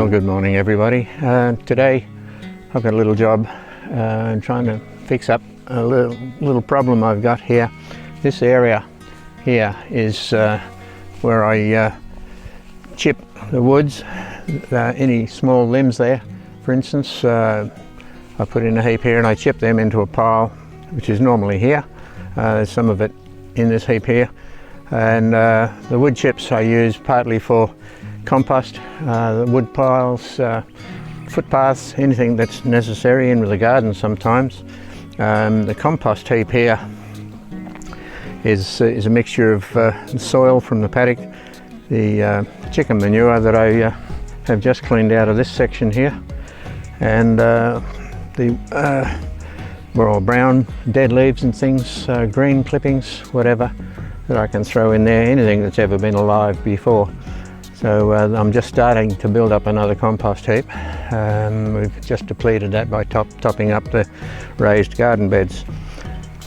Well, good morning everybody. Today I've got a little job trying to fix up a little problem I've got here. This area here is where I chip the woods, any small limbs there for instance. I put in a heap here and I chip them into a pile which is normally here. There's some of it in this heap here, and the wood chips I use partly for compost, the wood piles, footpaths, anything that's necessary in with the garden sometimes. The compost heap here is a mixture of soil from the paddock, the chicken manure that I have just cleaned out of this section here, and the brown dead leaves and things, green clippings, whatever that I can throw in there, anything that's ever been alive before. So I'm just starting to build up another compost heap. We've just depleted that by topping up the raised garden beds.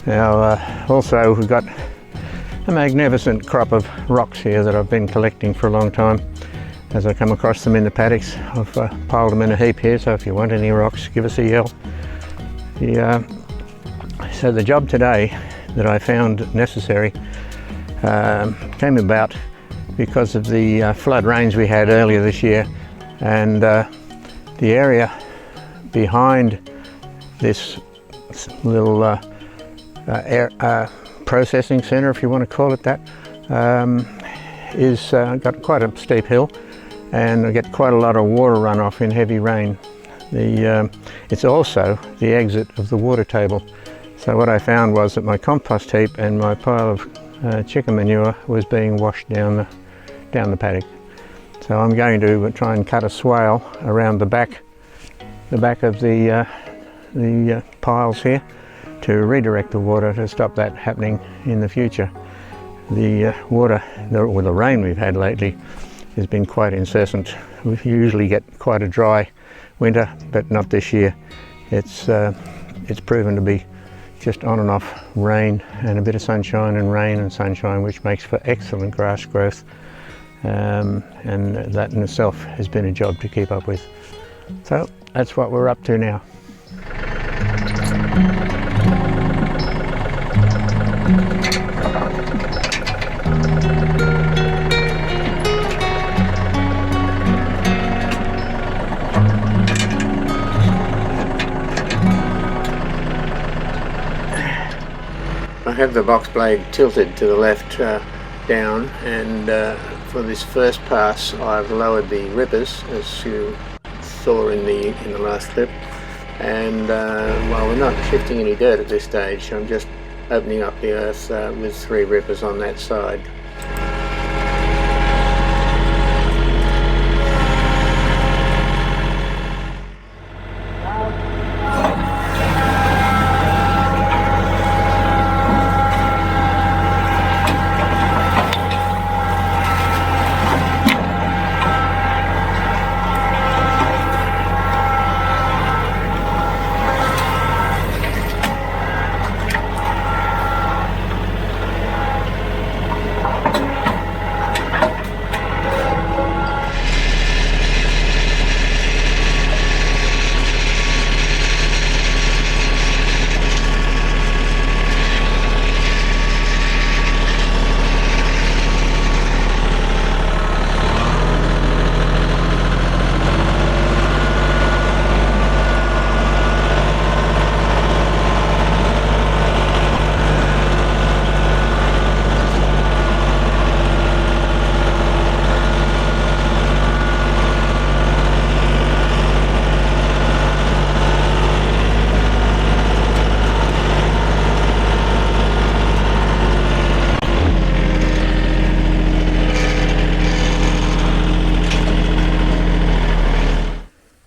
Now also we've got a magnificent crop of rocks here that I've been collecting for a long time. As I come across them in the paddocks, I've piled them in a heap here, so if you want any rocks, give us a yell. So the job today that I found necessary came about because of the flood rains we had earlier this year, and the area behind this little processing centre, if you want to call it that, is got quite a steep hill, and I get quite a lot of water runoff in heavy rain. It's also the exit of the water table. So what I found was that my compost heap and my pile of chicken manure was being washed down the paddock. So I'm going to try and cut a swale around the back of the piles here to redirect the water to stop that happening in the future. The the rain we've had lately has been quite incessant. We usually get quite a dry winter, but not this year. It's proven to be just on and off rain and a bit of sunshine and rain and sunshine, which makes for excellent grass growth. And that in itself has been a job to keep up with. So that's what we're up to now. I have the Boxblade tilted to the left down, and for this first pass I've lowered the rippers, as you saw in the last clip, and while we're not shifting any dirt at this stage, I'm just opening up the earth with 3 rippers on that side.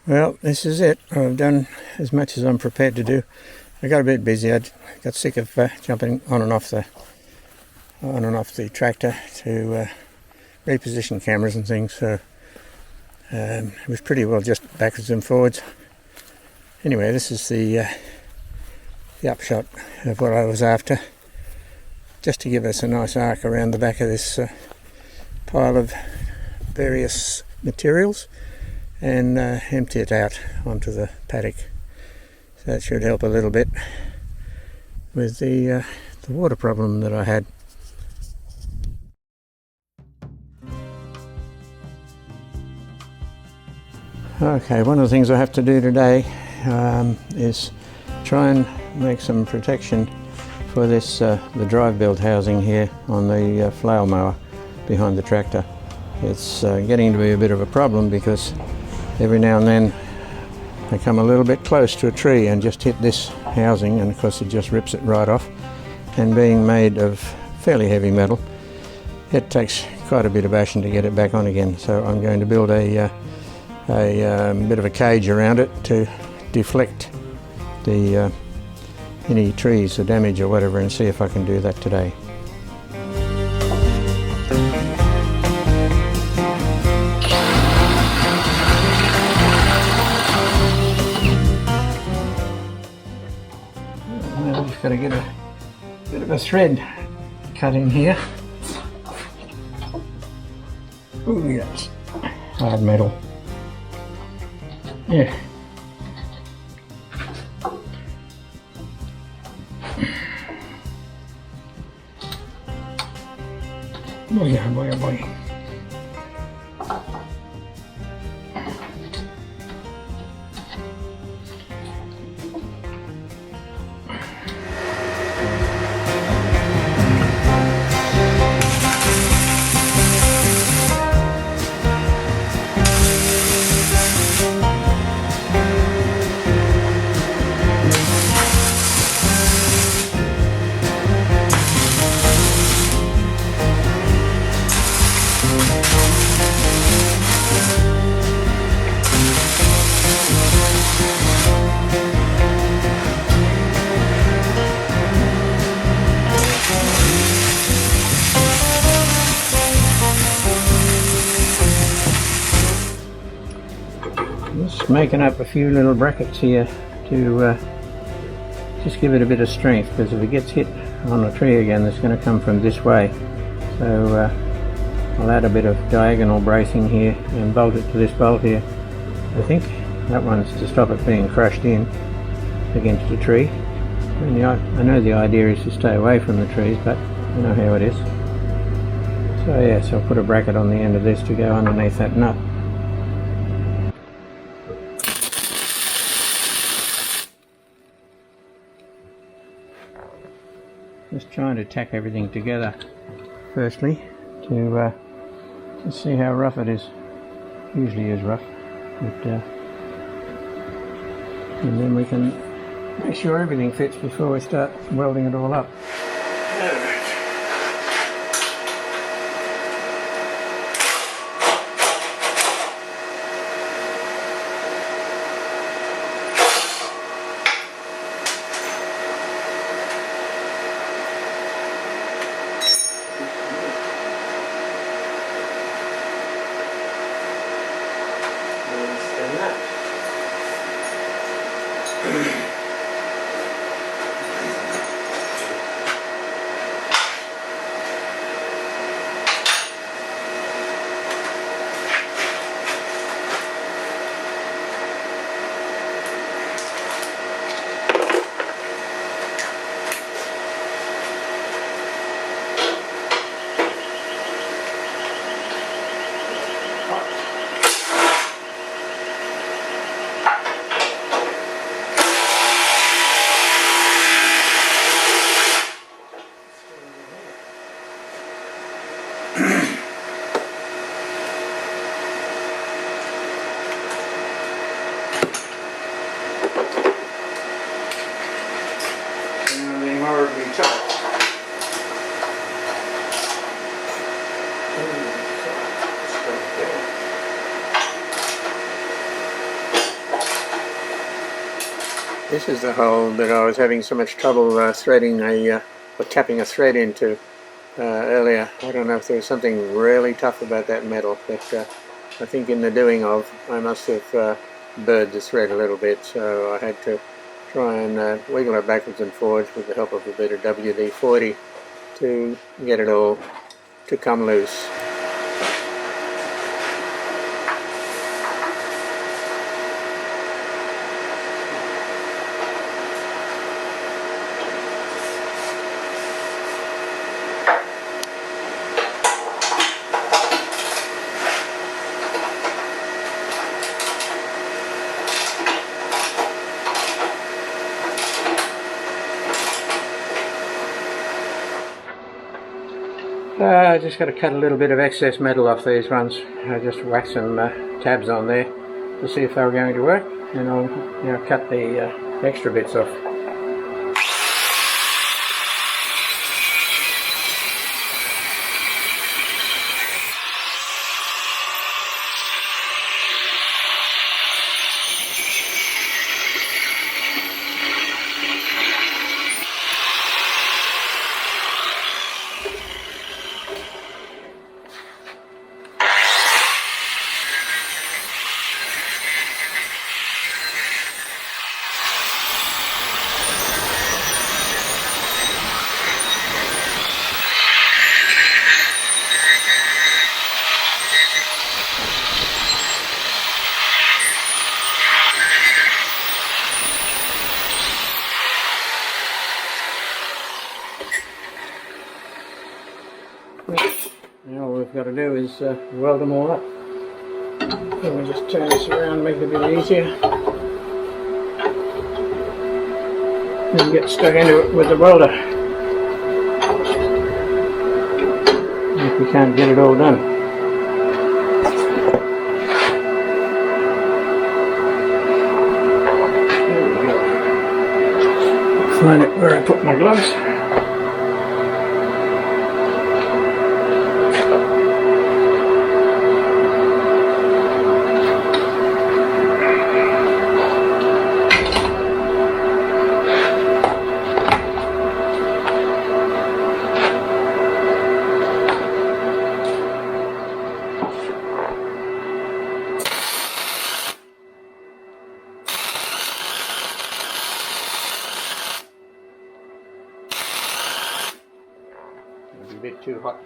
Well, this is it. I've done as much as I'm prepared to do. I got a bit busy. I got sick of jumping on and off the tractor to reposition cameras and things. So it was pretty well just backwards and forwards. Anyway, this is the upshot of what I was after. Just to give us a nice arc around the back of this pile of various materials. and empty it out onto the paddock. So that should help a little bit with the water problem that I had. Okay, one of the things I have to do today is try and make some protection for this the drive build housing here on the flail mower behind the tractor. It's getting to be a bit of a problem because every now and then I come a little bit close to a tree and just hit this housing, and of course it just rips it right off. And being made of fairly heavy metal, it takes quite a bit of bashing to get it back on again. So I'm going to build a bit of a cage around it to deflect the any trees or damage or whatever, and see if I can do that today. Now I've just got to get a bit of a thread cut in here. Ooh, yes, hard metal. Yeah. Boy, oh boy, oh boy. Just making up a few little brackets here to just give it a bit of strength, because if it gets hit on a tree again, it's going to come from this way. So I'll add a bit of diagonal bracing here and bolt it to this bolt here. I think that one's to stop it being crushed in against the tree. I know the idea is to stay away from the trees, but you know how it is. So yes, I'll put a bracket on the end of this to go underneath that nut. Just trying to tack everything together firstly to see how rough it is. Usually is rough, but and then we can make sure everything fits before we start welding it all up. This is the hole that I was having so much trouble threading or tapping a thread into earlier. I don't know if there was something really tough about that metal, but I think in the doing of I must have burred the thread a little bit, so I had to try and wiggle it backwards and forwards with the help of a bit of WD-40 to get it all to come loose. I just got to cut a little bit of excess metal off these ones. I just whacked some tabs on there to see if they were going to work, and I'll now cut the extra bits off. Now all we've got to do is weld them all up. Let me just turn this around, make it a bit easier. And get stuck into it with the welder. If we can't get it all done. There we go. Find it where I put my gloves. A bit too hot.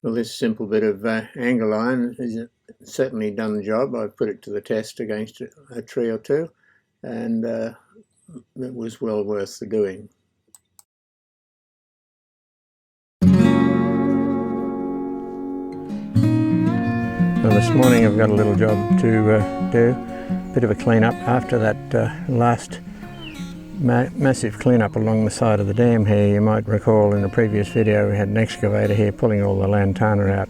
Well, this simple bit of angle iron has certainly done the job. I've put it to the test against a tree or two, and it was well worth the doing. Well, this morning I've got a little job to do, a bit of a clean up after that last massive cleanup along the side of the dam here. You might recall in the previous video we had an excavator here pulling all the lantana out,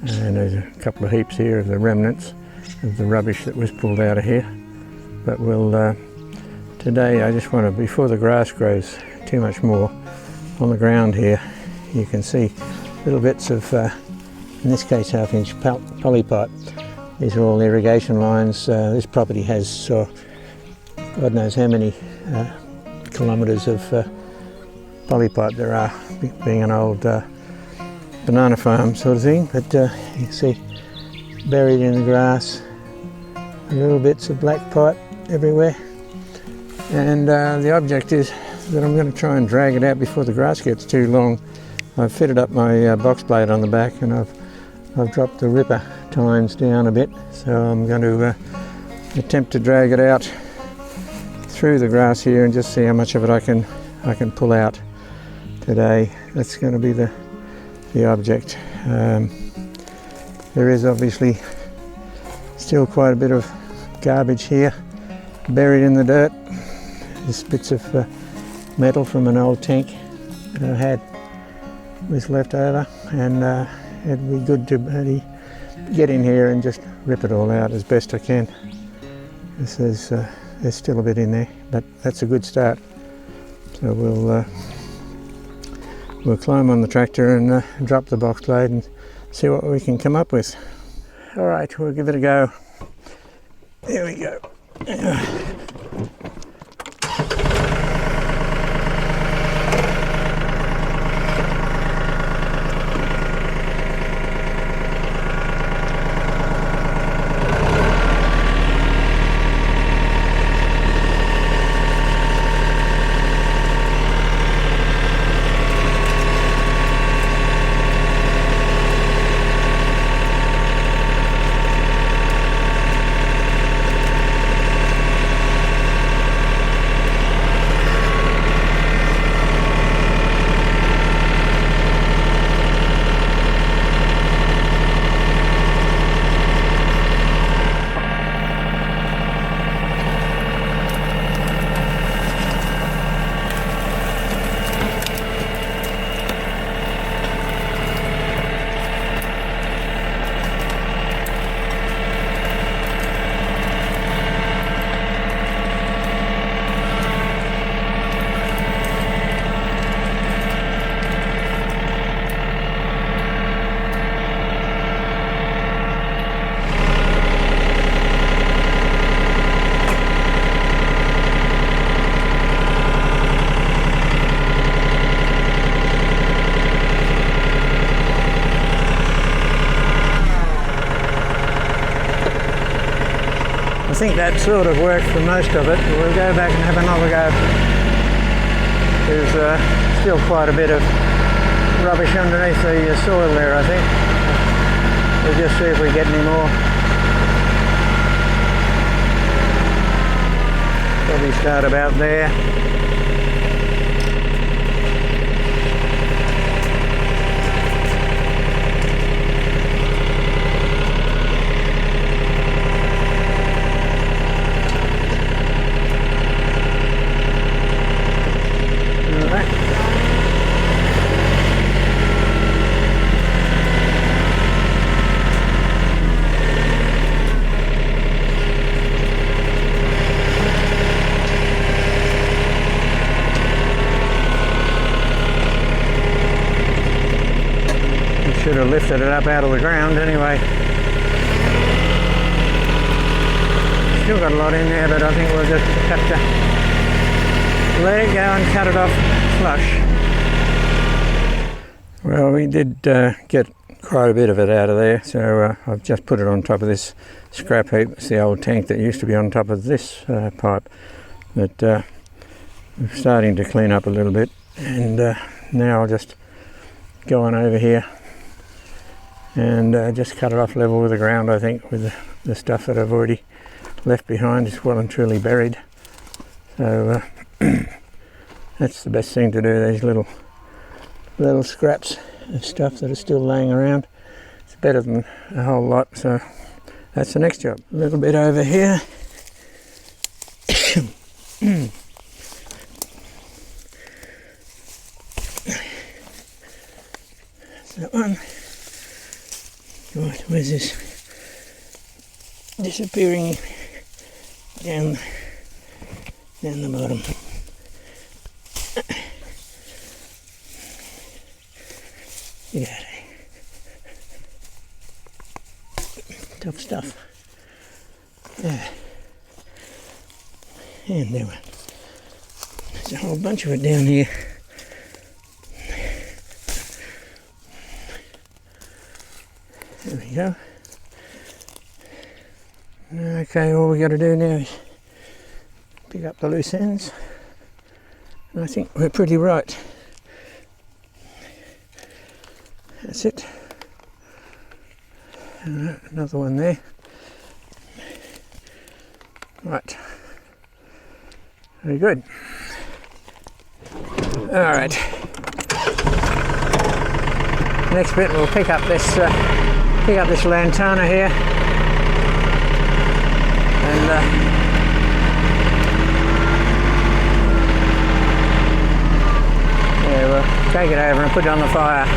and there's a couple of heaps here of the remnants of the rubbish that was pulled out of here. But we'll today I just want to, before the grass grows too much more on the ground here, you can see little bits of in this case 1/2 inch polypipe. These are all irrigation lines. This property has God knows how many kilometres of polypipe there are, being an old banana farm sort of thing. But you can see buried in the grass little bits of black pipe everywhere, and the object is that I'm going to try and drag it out before the grass gets too long. I've fitted up my Boxblade on the back, and I've dropped the ripper tines down a bit, so I'm going to attempt to drag it out through the grass here and just see how much of it I can pull out today. That's going to be the object. There is obviously still quite a bit of garbage here buried in the dirt. There's bits of metal from an old tank that I had was left over, and it'd be good to really get in here and just rip it all out as best I can. There's still a bit in there, but that's a good start. So we'll climb on the tractor and drop the Boxblade and see what we can come up with. All right, we'll give it a go. There we go. I think that sort of worked for most of it. We'll go back and have another go. There's still quite a bit of rubbish underneath the soil there, I think. We'll just see if we get any more. Probably start about there. Should have lifted it up out of the ground anyway. Still got a lot in there, but I think we'll just have to let it go and cut it off flush. Well, we did get quite a bit of it out of there, so I've just put it on top of this scrap heap. It's the old tank that used to be on top of this pipe, but we're starting to clean up a little bit, and now I'll just go on over here and just cut it off level with the ground. I think with the stuff that I've already left behind is well and truly buried, so that's the best thing to do. These little scraps of stuff that are still laying around, it's better than a whole lot. So that's the next job. A little bit over here. That's that one. Right, where's this? Disappearing down the bottom. Yeah. Tough stuff. Yeah. And there we go. There's a whole bunch of it down here. There we go. Okay, all we got to do now is pick up the loose ends. And I think we're pretty right. That's it. Another one there. Right. Very good. All right. Next bit, we'll pick up this lantana here, and yeah, we'll take it over and put it on the fire.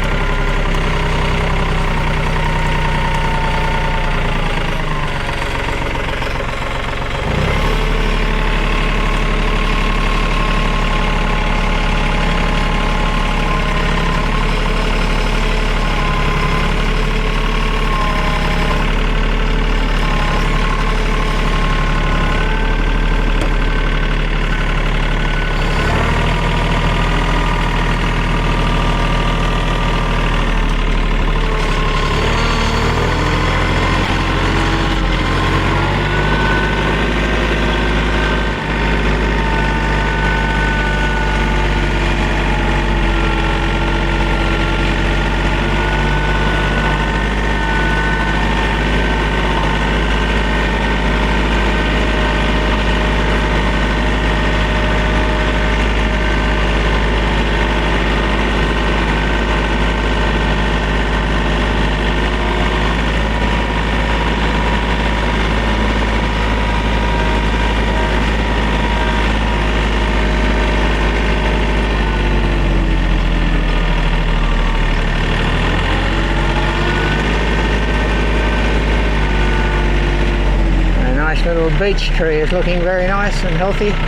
beech tree is looking very nice and healthy. I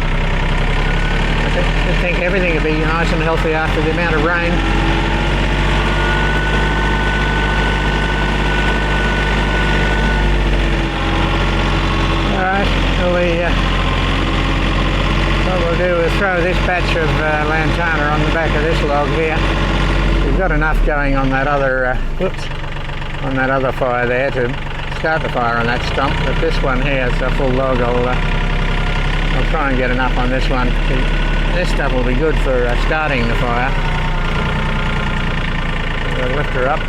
think everything would be nice and healthy after the amount of rain. Alright, what we'll do is throw this batch of lantana on the back of this log here. We've got enough going on that other, on that other fire there to start the fire on that stump, but this one here is a full log. I'll try and get enough on this one. This stuff will be good for starting the fire. We'll lift her up.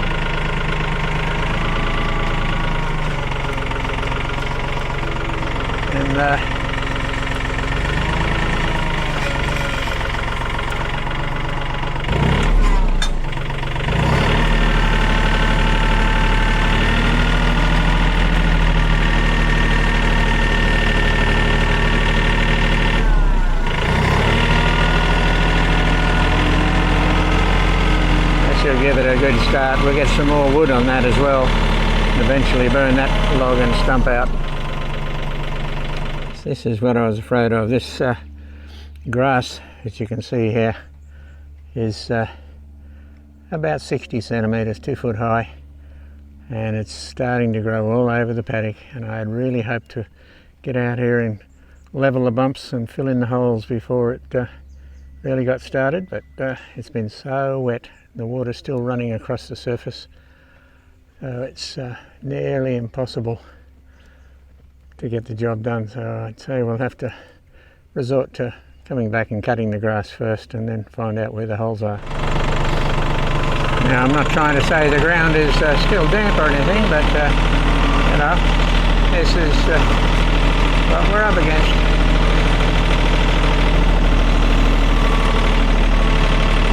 And give it a good start. We'll get some more wood on that as well, and eventually burn that log and stump out. This is what I was afraid of. This grass, as you can see here, is about 60 centimetres, 2 foot high, and it's starting to grow all over the paddock, and I had really hoped to get out here and level the bumps and fill in the holes before it really got started, but it's been so wet. The water's still running across the surface, so it's nearly impossible to get the job done. So I'd say we'll have to resort to coming back and cutting the grass first and then find out where the holes are. Now, I'm not trying to say the ground is still damp or anything, but you know, this is what we're up against.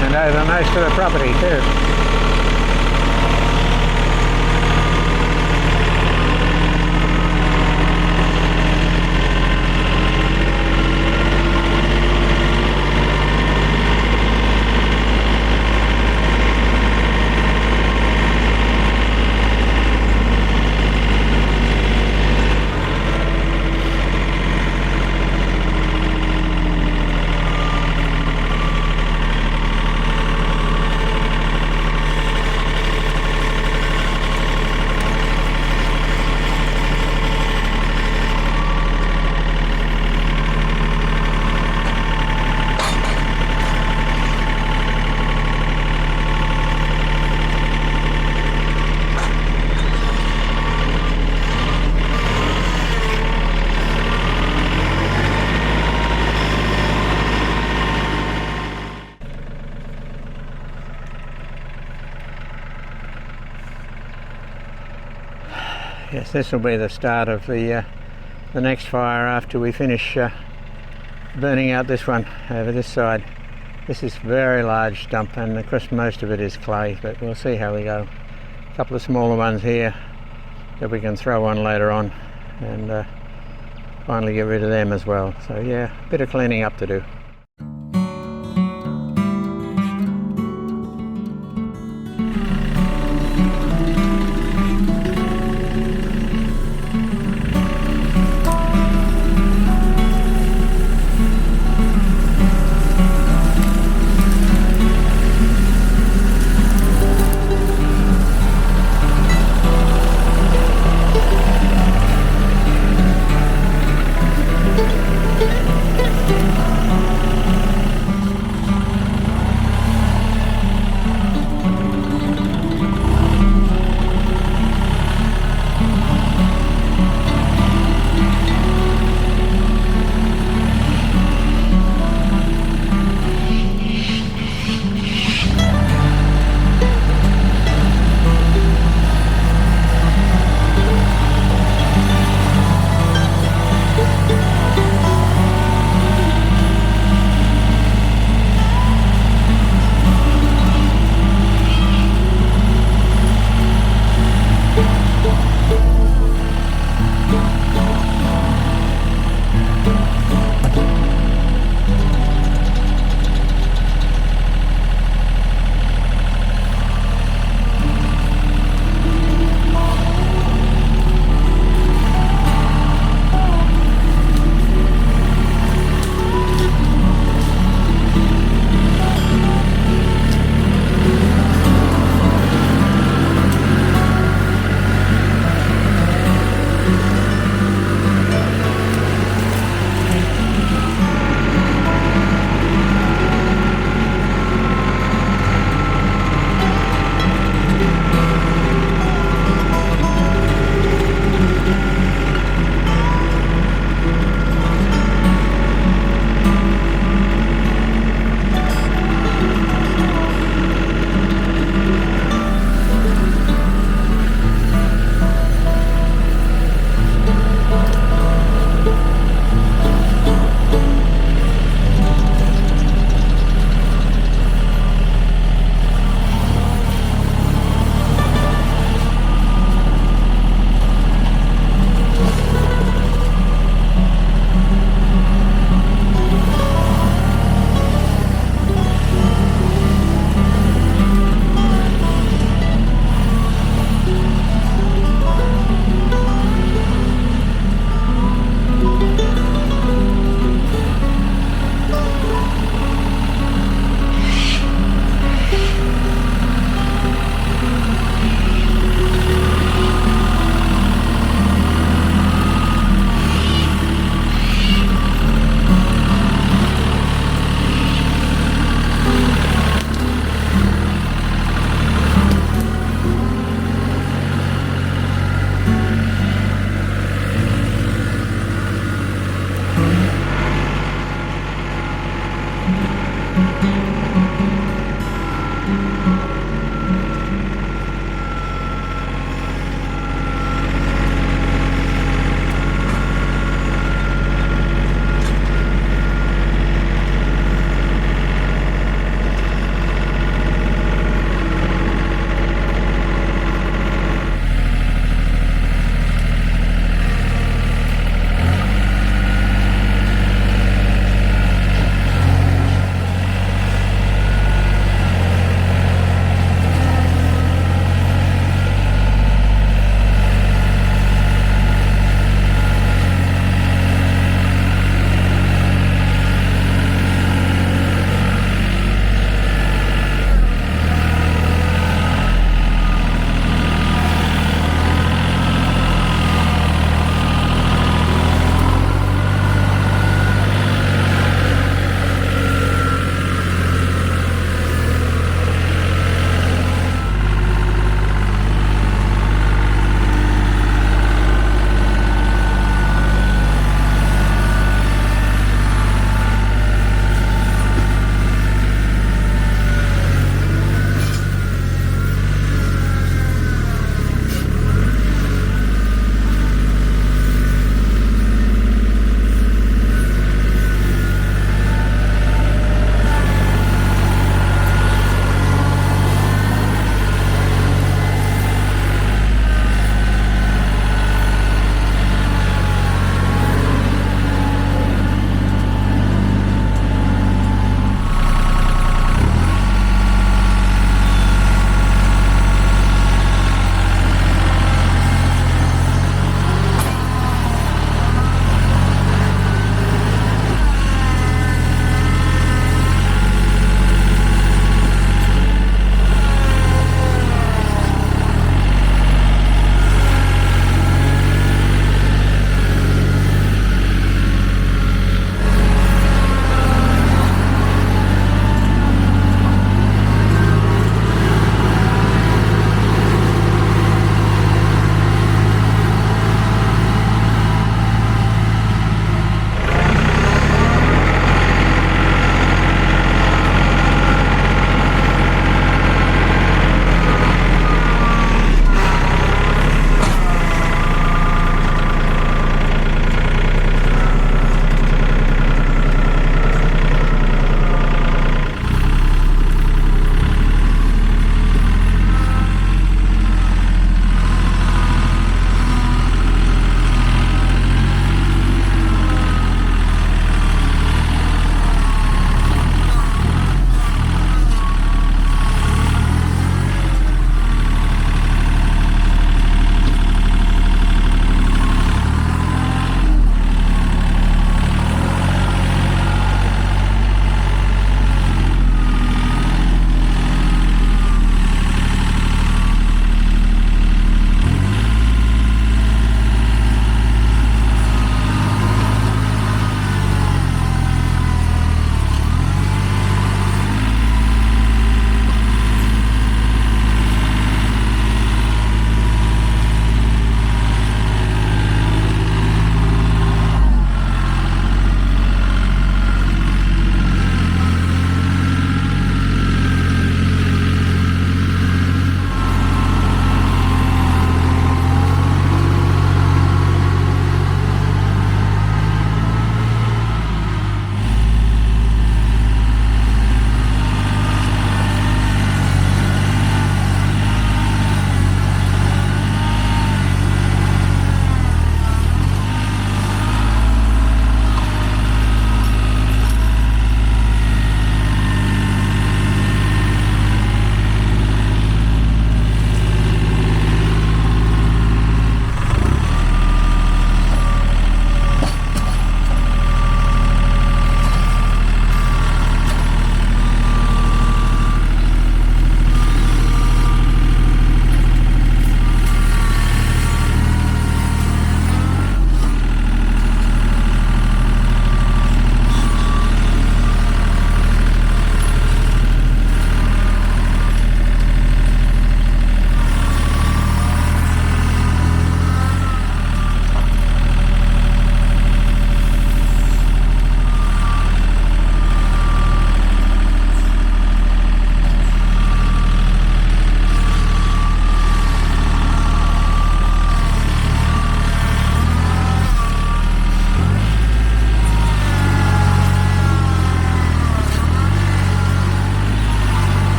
And over most of the property too. Yes, this will be the start of the next fire after we finish burning out this one over this side. This is very large stump, and of course most of it is clay, but we'll see how we go. A couple of smaller ones here that we can throw on later on, and finally get rid of them as well. So yeah, a bit of cleaning up to do.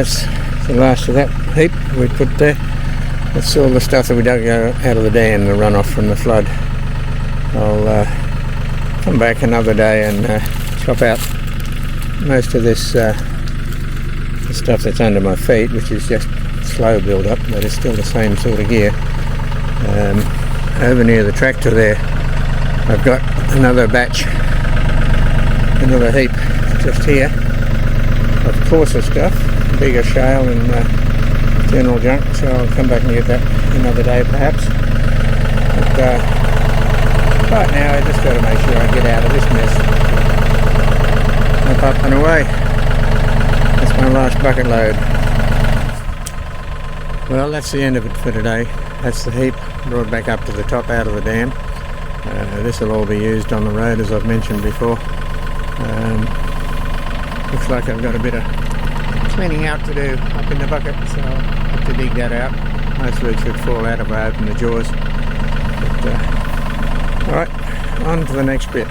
that's the last of that heap we put there. That's all the stuff that we dug out of the dam, the runoff from the flood. I'll come back another day and chop out most of this the stuff that's under my feet, which is just slow build up, but it's still the same sort of gear. Over near the tractor there, I've got another batch, another heap just here of coarser stuff, bigger shale and general junk, so I'll come back and get that another day perhaps. But right now I just got to make sure I get out of this mess. Up and away. That's my last bucket load. Well, that's the end of it for today. That's the heap brought back up to the top out of the dam. This will all be used on the road, as I've mentioned before. Looks like I've got a bit of cleaning out to do up in the bucket, so I'll have to dig that out. Most of it should fall out if I open the jaws. But, alright, on to the next bit.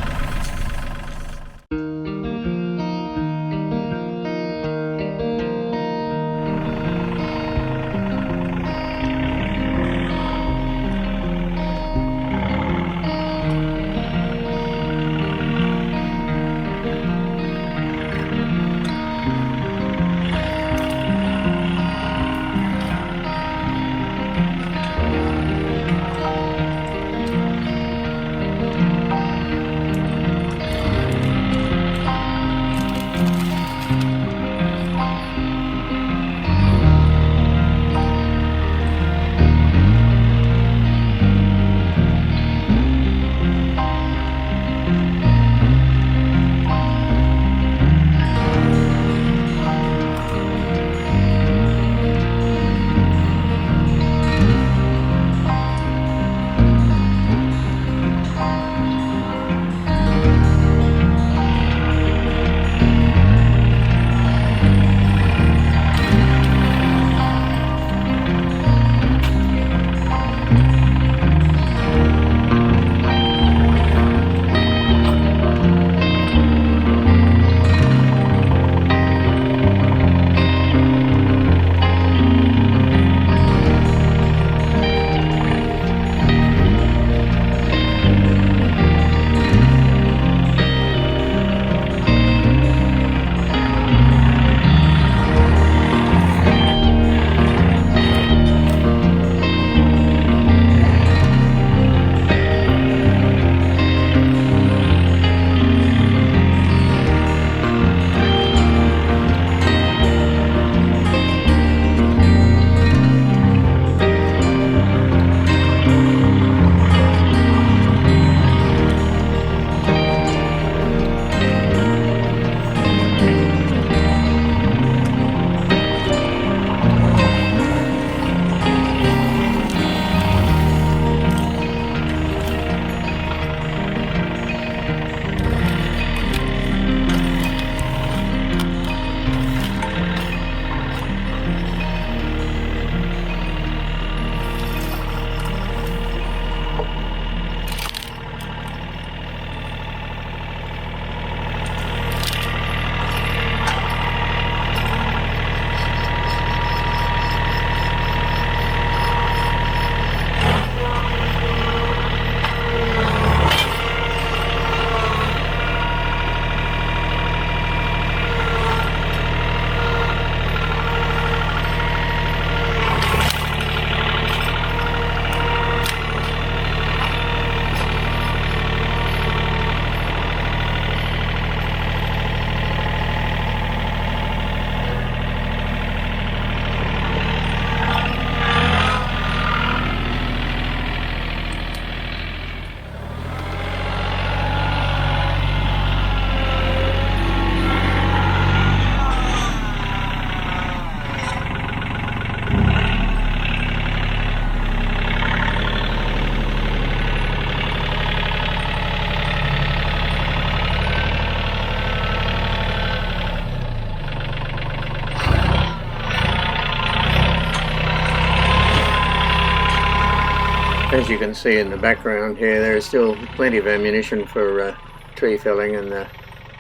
As you can see in the background here, there is still plenty of ammunition for tree felling, and the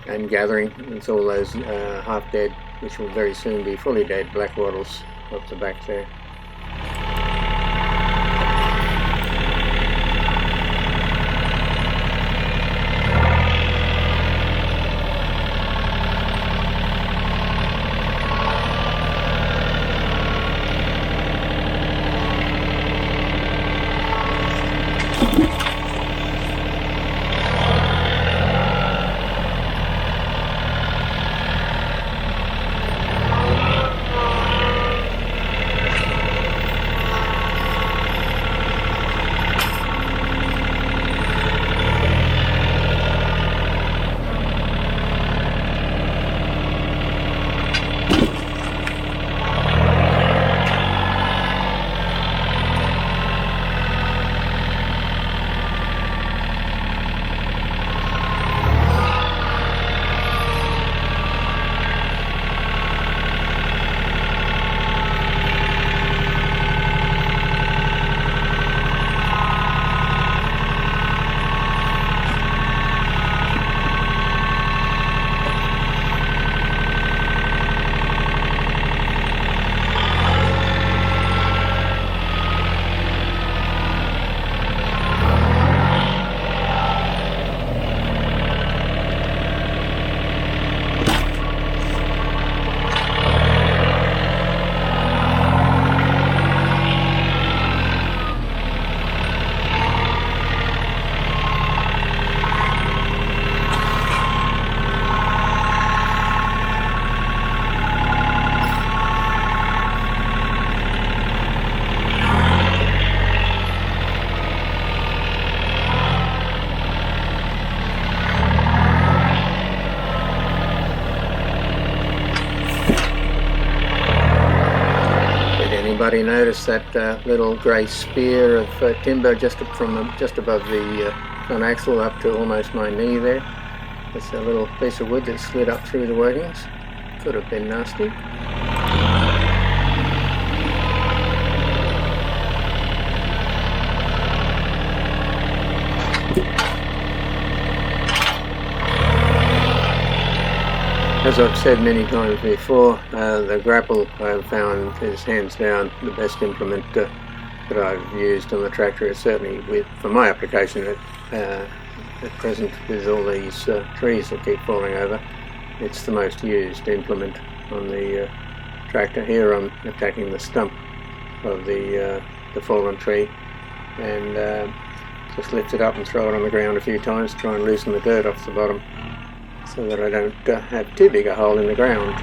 and gathering. It's all those half dead, which will very soon be fully dead black wattles up the back there. Anybody notice that little grey spear of timber just above the front axle up to almost my knee there? It's a little piece of wood that slid up through the workings. Could have been nasty. As I've said many times before, the Grapple I've found is hands down the best implement that I've used on the tractor. It's certainly, for my application at present, with all these trees that keep falling over, it's the most used implement on the tractor. Here I'm attacking the stump of the fallen tree, and just lift it up and throw it on the ground a few times to try and loosen the dirt off the bottom, so that I don't have too big a hole in the ground.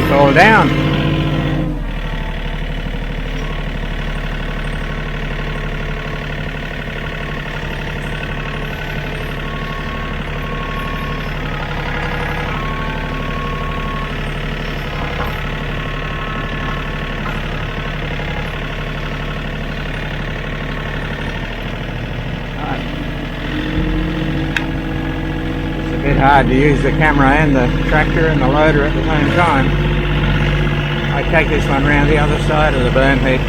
Fall down. a bit hard to use the camera and the tractor and the loader at the same time. I take this one round the other side of the burn heap.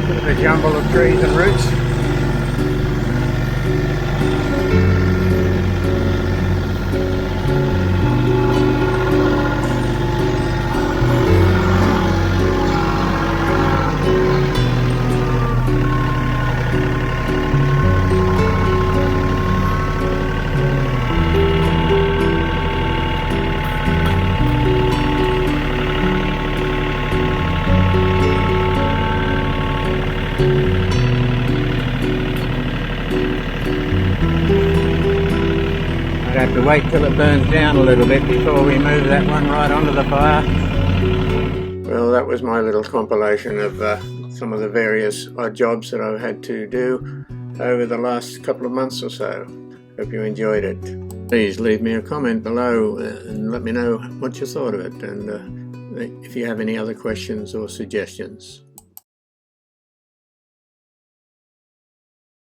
Bit of a jumble of trees and roots. I'd have to wait till it burns down a little bit before we move that one right onto the fire. Well, that was my little compilation of some of the various odd jobs that I've had to do over the last couple of months or so. Hope you enjoyed it. Please leave me a comment below and let me know what you thought of it, and if you have any other questions or suggestions.